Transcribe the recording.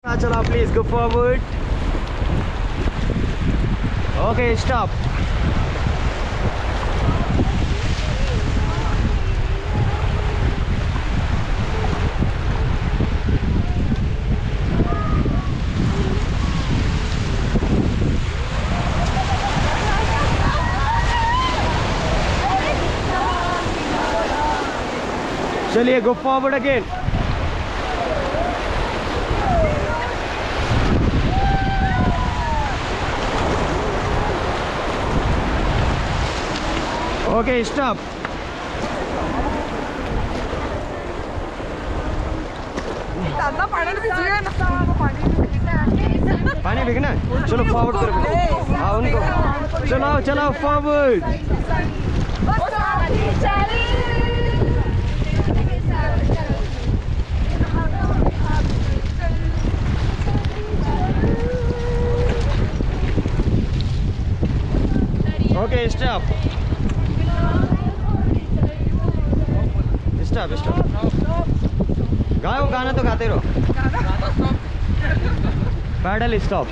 Chala, please go forward. Okay, stop. चलिए go forward again. Okay, stop. पानी भीगना है? चलो फॉरवर्ड करो। हाँ उनको चलाओ चलाओ forward. Okay stop stop stop. गाओ गाना तो गाते रहो। Paddle stop.